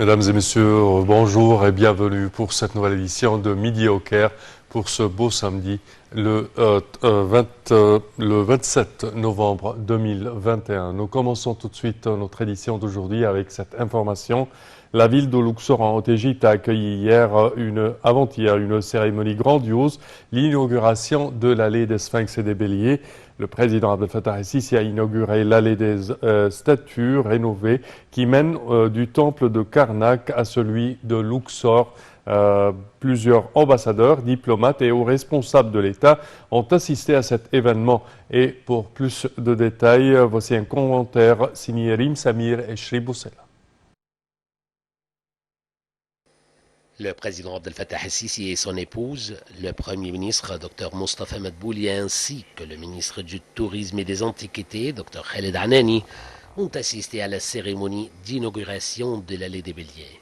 Mesdames et messieurs, bonjour et bienvenue pour cette nouvelle édition de Midi au Caire pour ce beau samedi, le 27 novembre 2021. Nous commençons tout de suite notre édition d'aujourd'hui avec cette information. La ville de Luxor en Haute-Égypte a accueilli avant-hier une cérémonie grandiose, l'inauguration de l'allée des Sphinx et des Béliers. Le président Abdel Fattah el-Sisi a inauguré l'allée des statues rénovées qui mène du temple de Karnak à celui de Luxor. Plusieurs ambassadeurs, diplomates et hauts responsables de l'État ont assisté à cet événement. Et pour plus de détails, voici un commentaire signé Rim Samir et Shri Boussela. Le président Abdel Fattah el-Sisi et son épouse, le premier ministre Dr Mostafa Madbouli ainsi que le ministre du Tourisme et des Antiquités Dr Khaled Anani ont assisté à la cérémonie d'inauguration de l'allée des Béliers.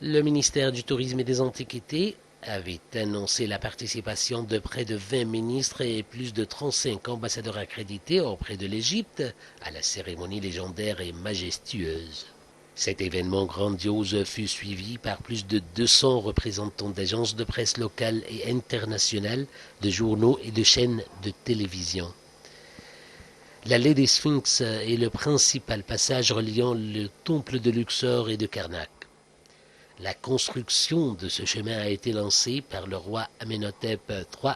Le ministère du Tourisme et des Antiquités avait annoncé la participation de près de 20 ministres et plus de 35 ambassadeurs accrédités auprès de l'Égypte à la cérémonie légendaire et majestueuse. Cet événement grandiose fut suivi par plus de 200 représentants d'agences de presse locales et internationales, de journaux et de chaînes de télévision. L'allée des Sphinx est le principal passage reliant le temple de Luxor et de Karnak. La construction de ce chemin a été lancée par le roi Amenhotep III,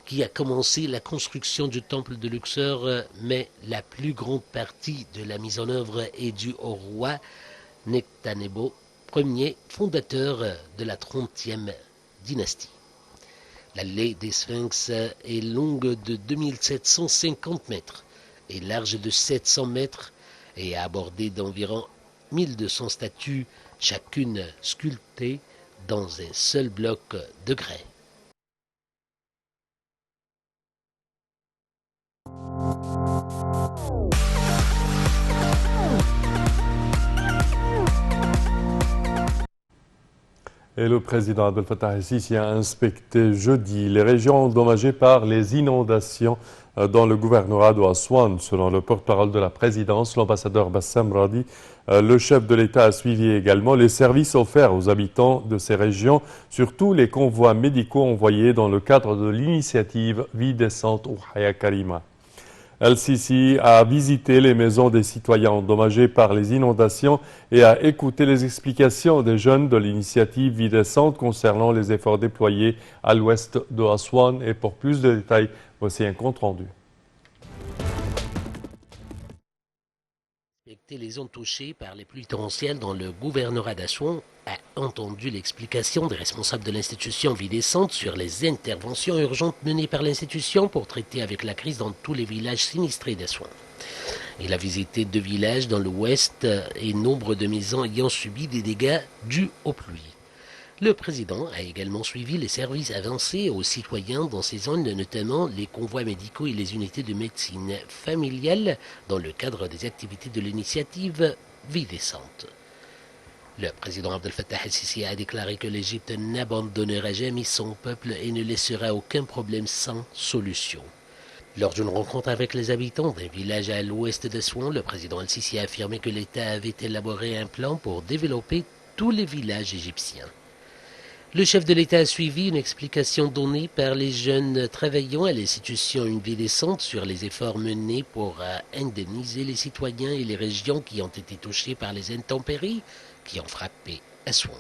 qui a commencé la construction du temple de Luxor, mais la plus grande partie de la mise en œuvre est due au roi Nectanebo Ier, fondateur de la 30e dynastie. L'allée des Sphinx est longue de 2750 mètres et large de 700 mètres et a abordé d'environ 1200 statues, chacune sculptée dans un seul bloc de grès. Et le président Abdel Fattah el-Sisi a inspecté jeudi les régions endommagées par les inondations dans le gouvernorat d'Aswan. Selon le porte-parole de la présidence, l'ambassadeur Bassam Radi, le chef de l'État a suivi également les services offerts aux habitants de ces régions, surtout les convois médicaux envoyés dans le cadre de l'initiative Vie décente ou Haya Karima. El-Sisi a visité les maisons des citoyens endommagés par les inondations et a écouté les explications des jeunes de l'initiative Vie décente concernant les efforts déployés à l'ouest de Aswan. Et pour plus de détails, voici un compte rendu. Les zones touchées par les pluies torrentielles dans le gouvernorat d'Assouan a entendu l'explication des responsables de l'institution Vie décente sur les interventions urgentes menées par l'institution pour traiter avec la crise dans tous les villages sinistrés d'Assouan. Il a visité 2 villages dans l'ouest et nombre de maisons ayant subi des dégâts dus aux pluies. Le président a également suivi les services avancés aux citoyens dans ces zones, notamment les convois médicaux et les unités de médecine familiale dans le cadre des activités de l'initiative Vie décente. Le président Abdel Fattah el-Sisi a déclaré que l'Égypte n'abandonnera jamais son peuple et ne laissera aucun problème sans solution. Lors d'une rencontre avec les habitants d'un village à l'ouest d'Assouan, le président el-Sisi a affirmé que l'État avait élaboré un plan pour développer tous les villages égyptiens. Le chef de l'État a suivi une explication donnée par les jeunes travaillant à l'institution Une Vie décente sur les efforts menés pour indemniser les citoyens et les régions qui ont été touchées par les intempéries qui ont frappé Assouan.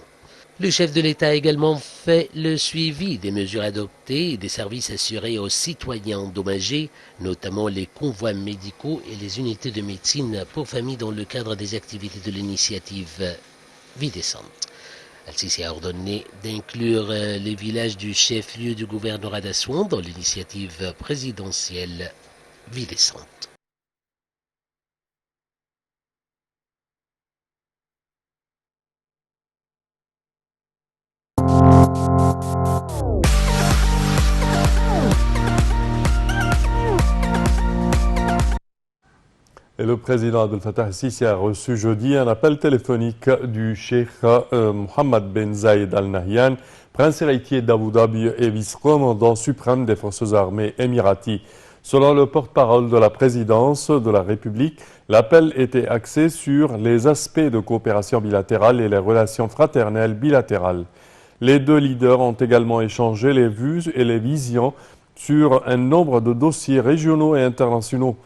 Le chef de l'État a également fait le suivi des mesures adoptées et des services assurés aux citoyens endommagés, notamment les convois médicaux et les unités de médecine pour familles dans le cadre des activités de l'initiative Vie décente. El-Sisi a ordonné d'inclure les villages du chef-lieu du gouvernorat d'Assouan dans l'initiative présidentielle Vie décente. Et le président Abdel Fattah el-Sisi a reçu jeudi un appel téléphonique du cheikh Mohammed Ben Zayed Al Nahyan, prince héritier d'Abu Dhabi et vice-commandant suprême des forces armées émiraties. Selon le porte-parole de la présidence de la République, l'appel était axé sur les aspects de coopération bilatérale et les relations fraternelles bilatérales. Les deux leaders ont également échangé les vues et les visions sur un nombre de dossiers régionaux et internationaux.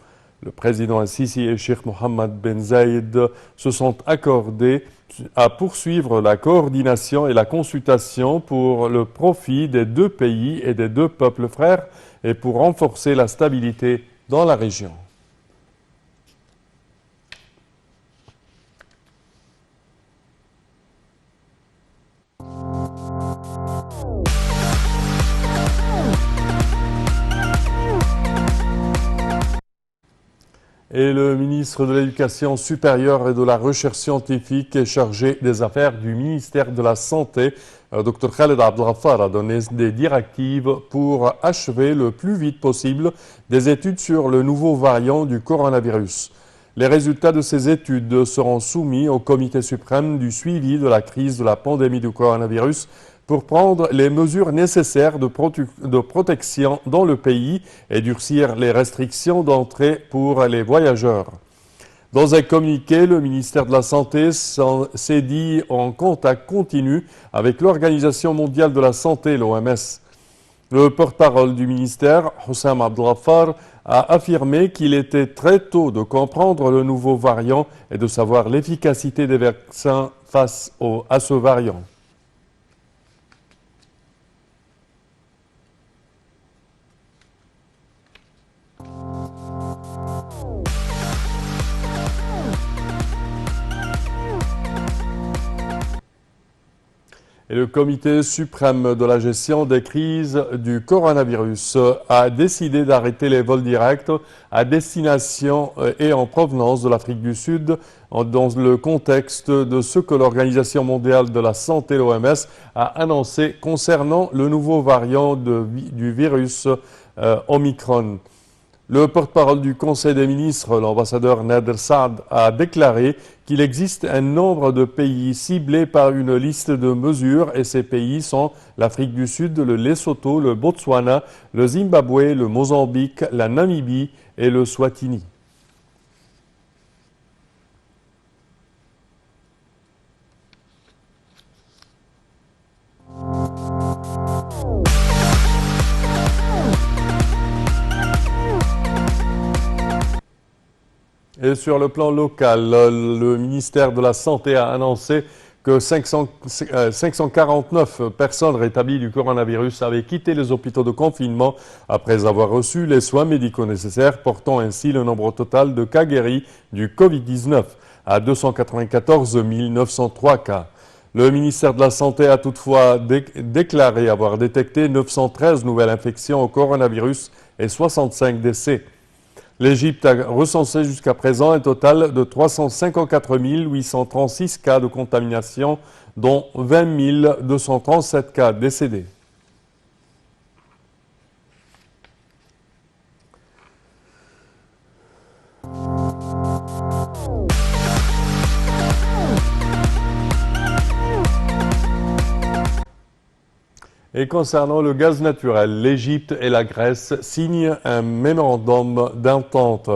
Le président Sisi et Sheikh Mohammed Ben Zayed se sont accordés à poursuivre la coordination et la consultation pour le profit des deux pays et des deux peuples frères et pour renforcer la stabilité dans la région. Et le ministre de l'Éducation supérieure et de la Recherche scientifique est chargé des affaires du ministère de la Santé. Dr Khaled Abdelghaffar a donné des directives pour achever le plus vite possible des études sur le nouveau variant du coronavirus. Les résultats de ces études seront soumis au Comité suprême du suivi de la crise de la pandémie du coronavirus pour prendre les mesures nécessaires de protection dans le pays et durcir les restrictions d'entrée pour les voyageurs. Dans un communiqué, le ministère de la Santé s'est dit en contact continu avec l'Organisation mondiale de la santé, l'OMS. Le porte-parole du ministère, Hussam Abdelghaffar, a affirmé qu'il était très tôt de comprendre le nouveau variant et de savoir l'efficacité des vaccins face à ce variant. Et le Comité suprême de la gestion des crises du coronavirus a décidé d'arrêter les vols directs à destination et en provenance de l'Afrique du Sud dans le contexte de ce que l'Organisation mondiale de la santé, l'OMS, a annoncé concernant le nouveau variant du virus Omicron. Le porte-parole du Conseil des ministres, l'ambassadeur Nader Saad, a déclaré qu'il existe un nombre de pays ciblés par une liste de mesures et ces pays sont l'Afrique du Sud, le Lesotho, le Botswana, le Zimbabwe, le Mozambique, la Namibie et le Swatini. Et sur le plan local, le ministère de la Santé a annoncé que 549 personnes rétablies du coronavirus avaient quitté les hôpitaux de confinement après avoir reçu les soins médicaux nécessaires, portant ainsi le nombre total de cas guéris du Covid-19 à 294 903 cas. Le ministère de la Santé a toutefois déclaré avoir détecté 913 nouvelles infections au coronavirus et 65 décès. L'Égypte a recensé jusqu'à présent un total de 354 836 cas de contamination, dont 20 237 cas décédés. Et concernant le gaz naturel, l'Égypte et la Grèce signent un mémorandum d'entente.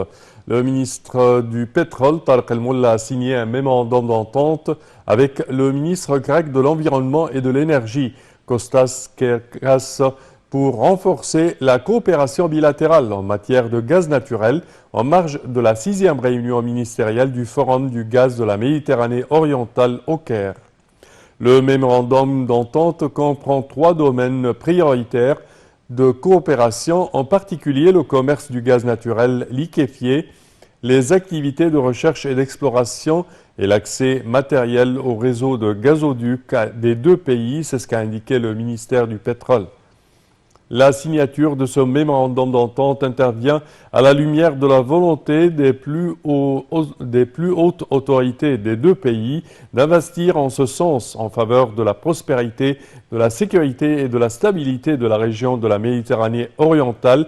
Le ministre du pétrole, Tarek El Molla, a signé un mémorandum d'entente avec le ministre grec de l'Environnement et de l'Énergie, Kostas Kerkas, pour renforcer la coopération bilatérale en matière de gaz naturel en marge de la 6e réunion ministérielle du Forum du gaz de la Méditerranée orientale au Caire. Le mémorandum d'entente comprend 3 domaines prioritaires de coopération, en particulier le commerce du gaz naturel liquéfié, les activités de recherche et d'exploration et l'accès matériel au réseau de gazoducs des deux pays, c'est ce qu'a indiqué le ministère du Pétrole. La signature de ce mémorandum d'entente intervient à la lumière de la volonté des plus hautes autorités des deux pays d'investir en ce sens en faveur de la prospérité, de la sécurité et de la stabilité de la région de la Méditerranée orientale.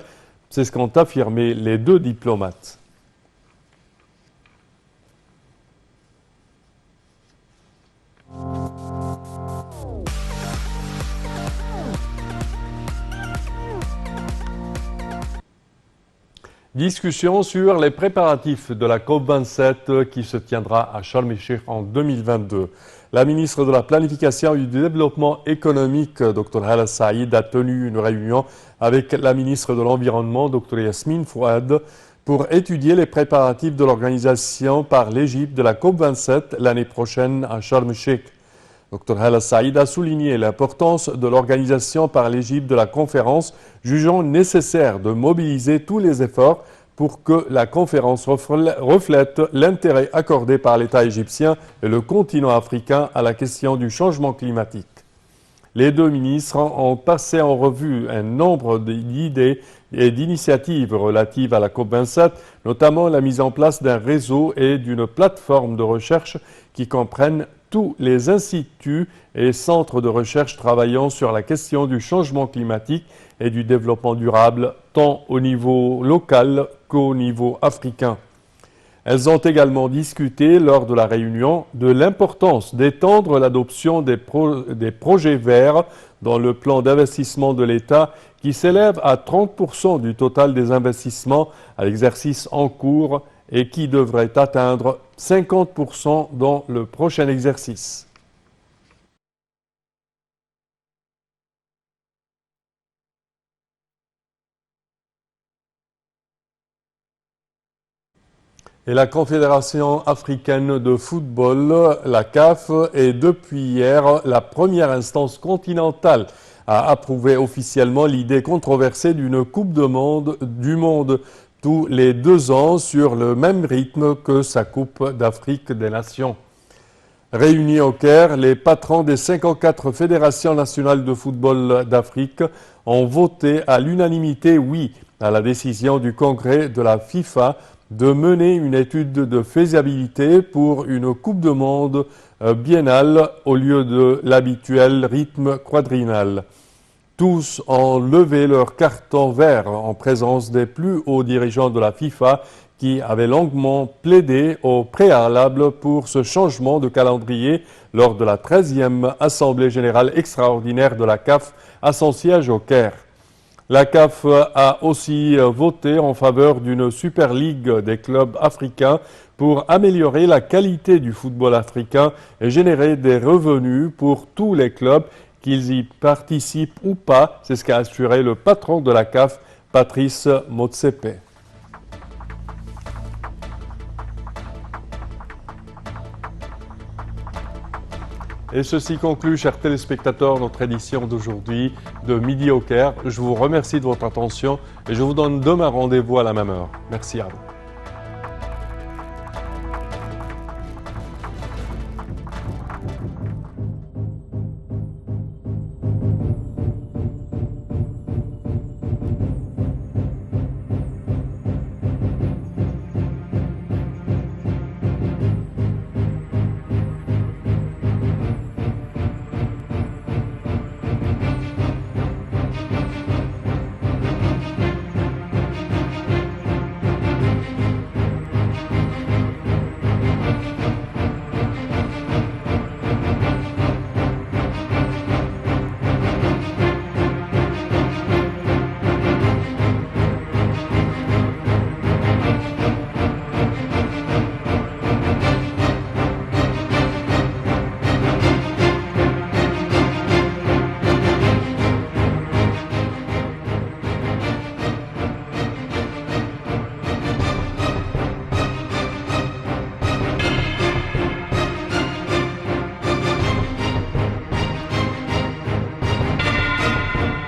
C'est ce qu'ont affirmé les deux diplomates. Discussion sur les préparatifs de la COP27 qui se tiendra à Sharm el-Sheikh en 2022. La ministre de la Planification et du Développement économique, Dr Hala Saïd, a tenu une réunion avec la ministre de l'Environnement, Dr Yasmine Fouad, pour étudier les préparatifs de l'organisation par l'Égypte de la COP27 l'année prochaine à Sharm el-Sheikh. Dr Hala Saïd a souligné l'importance de l'organisation par l'Égypte de la conférence, jugeant nécessaire de mobiliser tous les efforts pour que la conférence reflète l'intérêt accordé par l'État égyptien et le continent africain à la question du changement climatique. Les deux ministres ont passé en revue un nombre d'idées et d'initiatives relatives à la COP27, notamment la mise en place d'un réseau et d'une plateforme de recherche qui comprennent tous les instituts et centres de recherche travaillant sur la question du changement climatique et du développement durable, tant au niveau local qu'au niveau africain. Elles ont également discuté lors de la réunion de l'importance d'étendre l'adoption des projets verts dans le plan d'investissement de l'État qui s'élève à 30% du total des investissements à l'exercice en cours et qui devrait atteindre 50% dans le prochain exercice. Et la Confédération africaine de football, la CAF, est depuis hier la première instance continentale à approuver officiellement l'idée controversée d'une Coupe du Monde tous les 2 ans sur le même rythme que sa Coupe d'Afrique des Nations. Réunis au Caire, les patrons des 54 fédérations nationales de football d'Afrique ont voté à l'unanimité oui à la décision du Congrès de la FIFA de mener une étude de faisabilité pour une Coupe du Monde biennale au lieu de l'habituel rythme quadriennal. Tous ont levé leur carton vert en présence des plus hauts dirigeants de la FIFA qui avaient longuement plaidé au préalable pour ce changement de calendrier lors de la 13e Assemblée générale extraordinaire de la CAF à son siège au Caire. La CAF a aussi voté en faveur d'une Super League des clubs africains pour améliorer la qualité du football africain et générer des revenus pour tous les clubs, qu'ils y participent ou pas. C'est ce qu'a assuré le patron de la CAF, Patrice Motsepe. Et ceci conclut, chers téléspectateurs, notre édition d'aujourd'hui de Midi au Caire. Je vous remercie de votre attention et je vous donne demain rendez-vous à la même heure. Merci à vous.